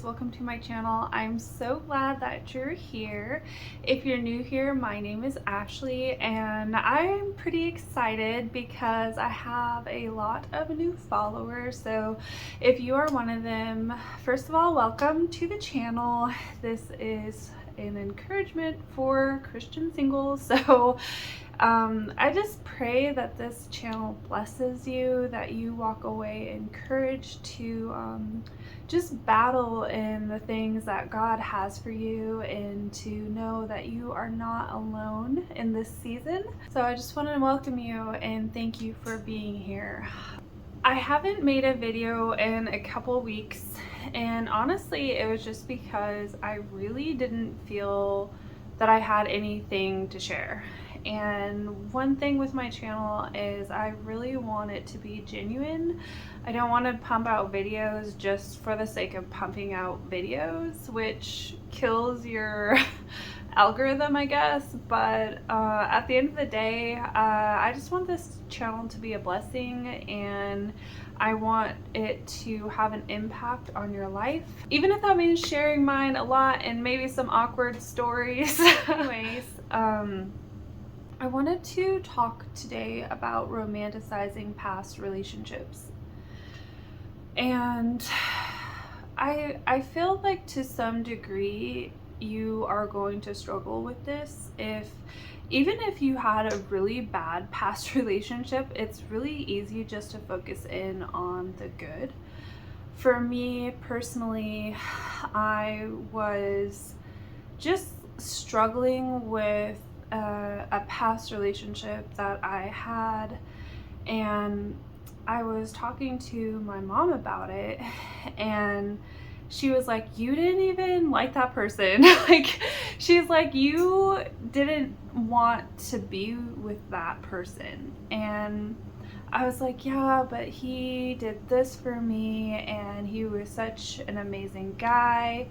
welcome to my channel. I'm so glad that you're here. If you're new here, my name is Ashley and I'm pretty excited because I have a lot of new followers. So if you are one of them, first of all, welcome to the channel. This is an encouragement for Christian singles. So I just pray that this channel blesses you, that you walk away encouraged to just battle in the things that God has for you and to know that you are not alone in this season. So I just want to welcome you and thank you for being here. I haven't made a video in a couple weeks, and honestly it was just because I really didn't feel that I had anything to share. And one thing with my channel is I really want it to be genuine. I don't want to pump out videos just for the sake of pumping out videos, which kills your algorithm, I guess. But at the end of the day, I just want this channel to be a blessing, and I want it to have an impact on your life, even if that means sharing mine a lot and maybe some awkward stories. Anyways, I wanted to talk today about romanticizing past relationships. And I feel like to some degree you are going to struggle with this. Even if you had a really bad past relationship, it's really easy just to focus in on the good. For me personally, I was just struggling with a past relationship that I had, and I was talking to my mom about it, and she was like, you didn't even like that person. Like, she's like, you didn't want to be with that person. And I was like, yeah, but he did this for me and he was such an amazing guy.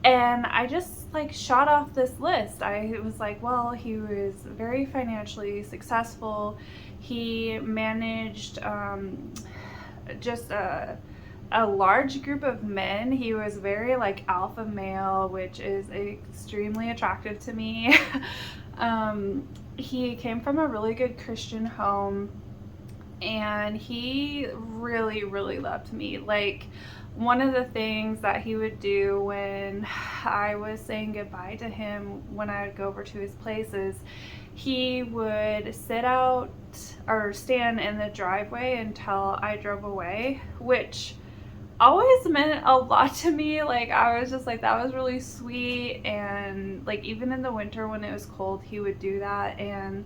And I just like shot off this list. I was like, well, he was very financially successful. He managed just a large group of men. He was very like alpha male, which is extremely attractive to me. He came from a really good Christian home, and he really, really loved me. Like, one of the things that he would do when I was saying goodbye to him, when I would go over to his place, is he would sit out or stand in the driveway until I drove away, which always meant a lot to me. Like, I was just like, that was really sweet. And like, even in the winter when it was cold, he would do that. And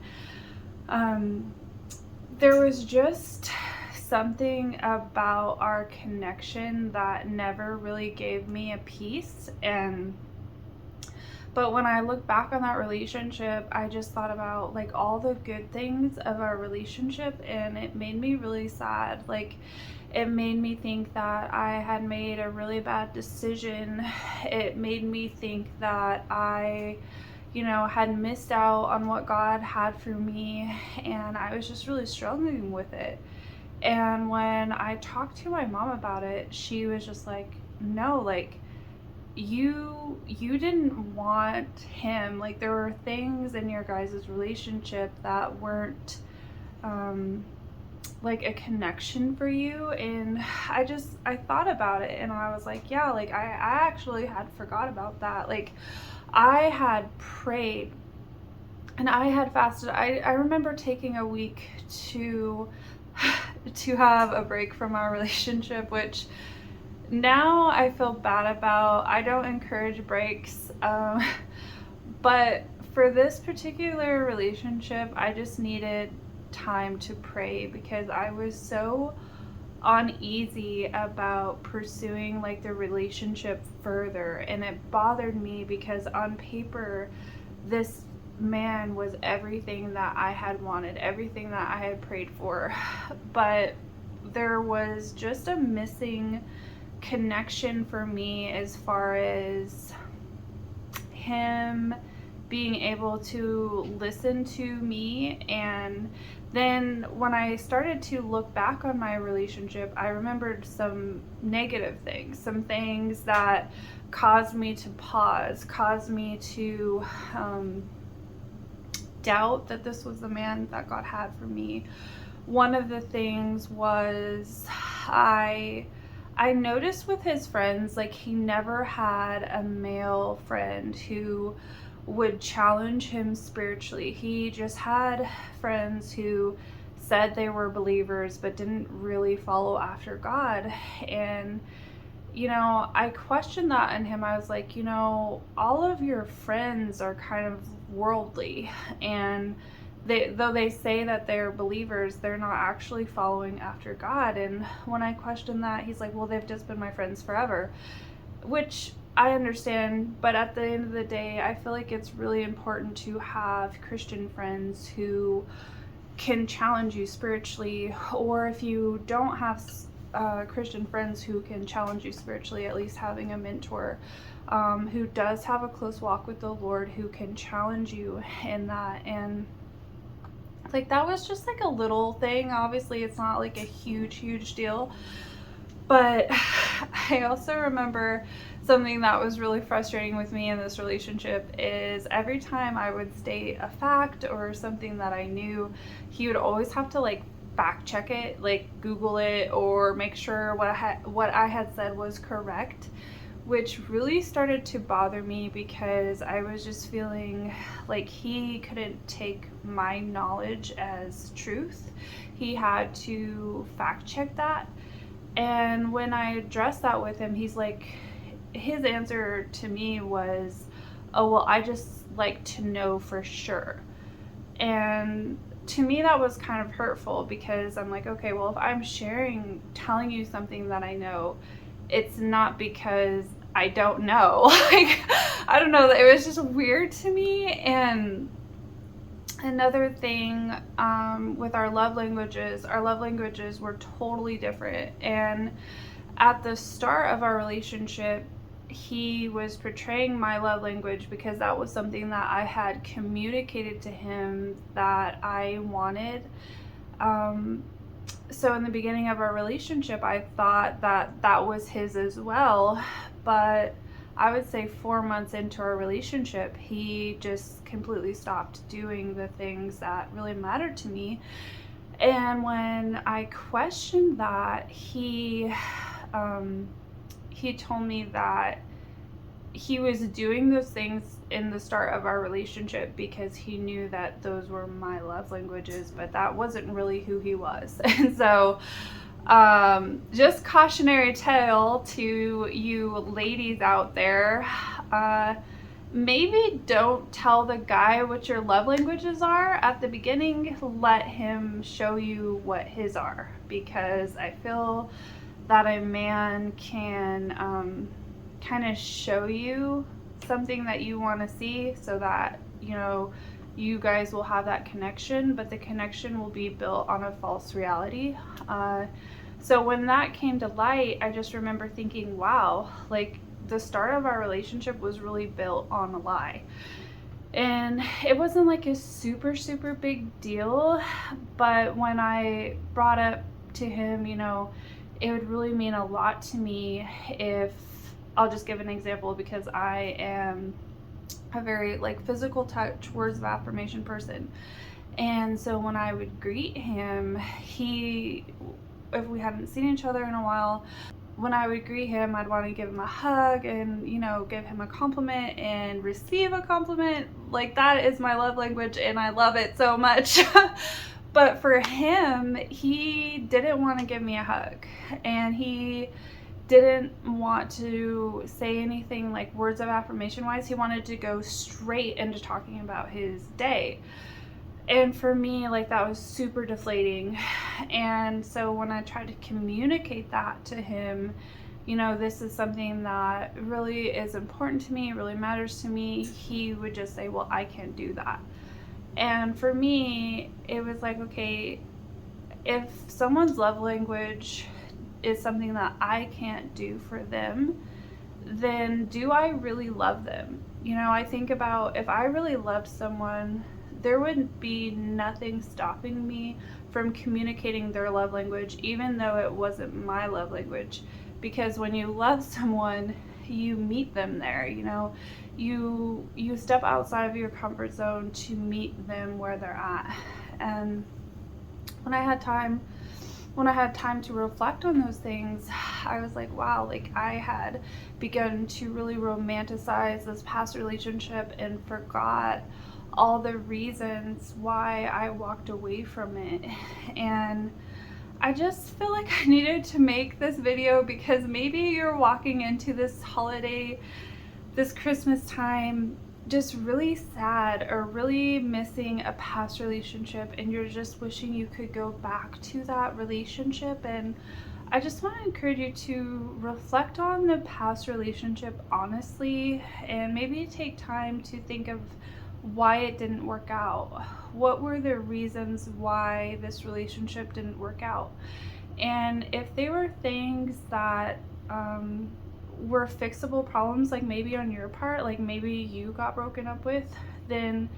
there was just something about our connection that never really gave me a peace. But when I look back on that relationship, I just thought about like all the good things of our relationship, and it made me really sad. Like, it made me think that I had made a really bad decision. It made me think that I had missed out on what God had for me, and I was just really struggling with it. And when I talked to my mom about it, she was just like, no, like, you didn't want him. Like, there were things in your guys' relationship that weren't like a connection for you. And I thought about it, and I was like, yeah, like I actually had forgot about that. Like, I had prayed and I had fasted. I remember taking a week to have a break from our relationship, which now I feel bad about. I don't encourage breaks, but for this particular relationship, I just needed time to pray because I was so uneasy about pursuing like the relationship further, and it bothered me because on paper this man was everything that I had wanted, everything that I had prayed for, but there was just a missing connection for me as far as him being able to listen to me and Then when I started to look back on my relationship, I remembered some negative things, some things that caused me to pause, caused me to doubt that this was the man that God had for me. One of the things was I noticed with his friends, like, he never had a male friend who would challenge him spiritually. He just had friends who said they were believers but didn't really follow after God. And I questioned that in him. I was like, all of your friends are kind of worldly, and though they say that they're believers, they're not actually following after God. And when I questioned that, he's like, well, they've just been my friends forever, which I understand. But at the end of the day, I feel like it's really important to have Christian friends who can challenge you spiritually, or if you don't have Christian friends who can challenge you spiritually, at least having a mentor who does have a close walk with the Lord, who can challenge you in that. And like, that was just like a little thing. Obviously, it's not like a huge deal. But I also remember something that was really frustrating with me in this relationship is every time I would state a fact or something that I knew, he would always have to like fact check it, like Google it, or make sure what I had said was correct, which really started to bother me because I was just feeling like he couldn't take my knowledge as truth. He had to fact check that. And when I addressed that with him, he's like, his answer to me was, oh, well, I just like to know for sure. And to me, that was kind of hurtful because I'm like, okay, well, if I'm telling you something that I know, it's not because I don't know. Like, I don't know, it was just weird to me. And another thing with our love languages were totally different. And at the start of our relationship, he was portraying my love language because that was something that I had communicated to him that I wanted. So in the beginning of our relationship, I thought that that was his as well. But I would say 4 months into our relationship, he just completely stopped doing the things that really mattered to me. And when I questioned that, he told me that he was doing those things in the start of our relationship because he knew that those were my love languages, but that wasn't really who he was. And so just cautionary tale to you ladies out there, maybe don't tell the guy what your love languages are at the beginning. Let him show you what his are, because I feel that a man can kind of show you something that you want to see, so that you guys will have that connection, but the connection will be built on a false reality. So when that came to light, I just remember thinking, wow, like, the start of our relationship was really built on a lie. And it wasn't like a super big deal, but when I brought up to him, it would really mean a lot to me if, I'll just give an example, because I am a very like physical touch, words of affirmation person. And so when I would greet him, if we hadn't seen each other in a while, when I would greet him, I'd want to give him a hug and, give him a compliment and receive a compliment. Like, that is my love language, and I love it so much. But for him, he didn't want to give me a hug, and he didn't want to say anything like words of affirmation wise. He wanted to go straight into talking about his day. And for me, like, that was super deflating. And so when I tried to communicate that to him, this is something that really is important to me, really matters to me, he would just say, well, I can't do that. And for me, it was like, okay, if someone's love language is something that I can't do for them, then do I really love them? I think about, if I really loved someone, there would be nothing stopping me from communicating their love language, even though it wasn't my love language. Because when you love someone, you meet them there, you know, you step outside of your comfort zone to meet them where they're at. And when I had time to reflect on those things, I was like, wow, like I had begun to really romanticize this past relationship and forgot all the reasons why I walked away from it. And I just feel like I needed to make this video because maybe you're walking into this holiday, this Christmas time, just really sad or really missing a past relationship, and you're just wishing you could go back to that relationship. And I just want to encourage you to reflect on the past relationship honestly, and maybe take time to think of why it didn't work out. What were the reasons why this relationship didn't work out? And if they were things that were fixable problems, like maybe on your part, like maybe you got broken up with, then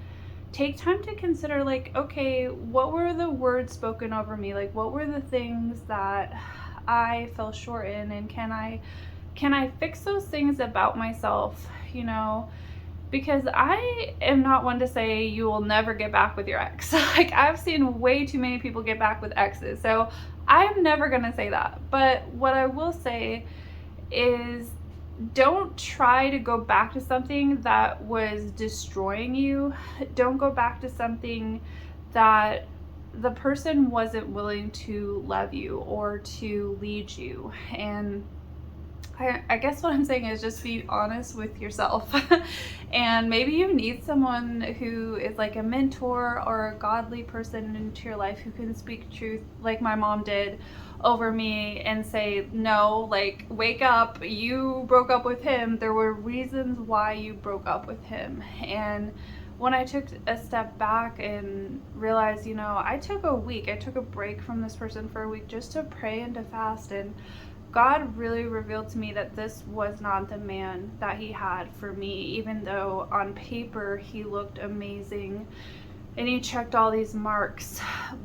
take time to consider, like, okay, what were the words spoken over me? Like, what were the things that I fell short in, and can I fix those things about myself, you know? Because I am not one to say you will never get back with your ex. Like, I've seen way too many people get back with exes, so I'm never gonna say that. But what I will say is, don't try to go back to something that was destroying you. Don't go back to something that the person wasn't willing to love you or to lead you. And I guess what I'm saying is just be honest with yourself. And maybe you need someone who is like a mentor or a godly person into your life who can speak truth, like my mom did over me, and say, no, like, wake up, you broke up with him. There were reasons why you broke up with him. And when I took a step back and realized, you know, I took a break from this person for a week just to pray and to fast, and God really revealed to me that this was not the man that he had for me, even though on paper he looked amazing and he checked all these marks.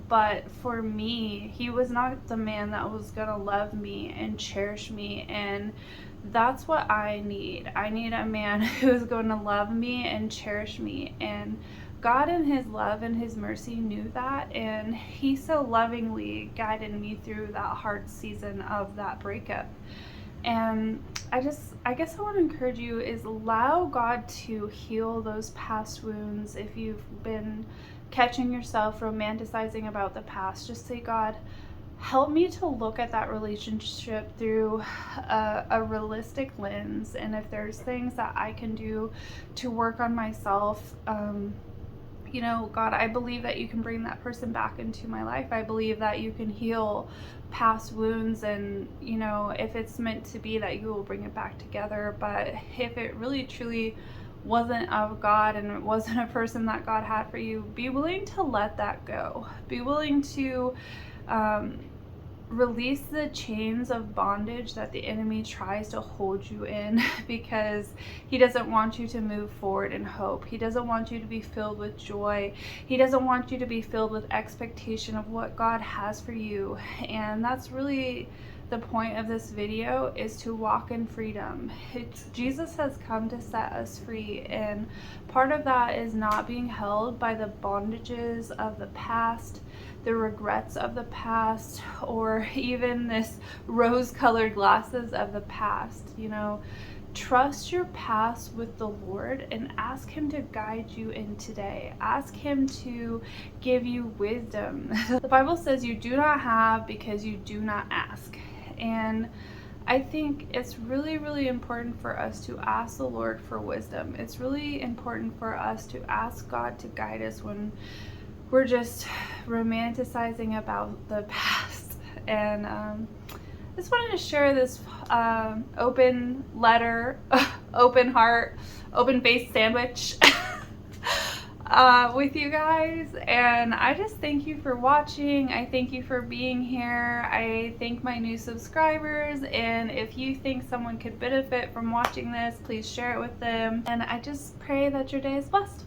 But for me, he was not the man that was gonna love me and cherish me. And that's what I need. I need a man who's going to love me and cherish me. And God in his love and his mercy knew that, and he so lovingly guided me through that hard season of that breakup. And I guess I want to encourage you is allow God to heal those past wounds. If you've been catching yourself romanticizing about the past, just say, God, help me to look at that relationship through a realistic lens. And if there's things that I can do to work on myself, you know, God, I believe that you can bring that person back into my life. I believe that you can heal past wounds, and, you know, if it's meant to be, that you will bring it back together. But if it really truly wasn't of God and it wasn't a person that God had for you, be willing to let that go. Be willing to release the chains of bondage that the enemy tries to hold you in, because he doesn't want you to move forward in hope. He doesn't want you to be filled with joy. He doesn't want you to be filled with expectation of what God has for you. And that's really the point of this video, is to walk in freedom. Jesus has come to set us free, and part of that is not being held by the bondages of the past, the regrets of the past, or even this rose-colored glasses of the past. You know, trust your past with the Lord and ask him to guide you in today. Ask him to give you wisdom. The Bible says you do not have because you do not ask. And I think it's really, really important for us to ask the Lord for wisdom. It's really important for us to ask God to guide us when we're just romanticizing about the past. And I just wanted to share this open letter, open heart, open face sandwich with you guys. And I just thank you for watching. I thank you for being here. I thank my new subscribers, and if you think someone could benefit from watching this, please share it with them. And I just pray that your day is blessed.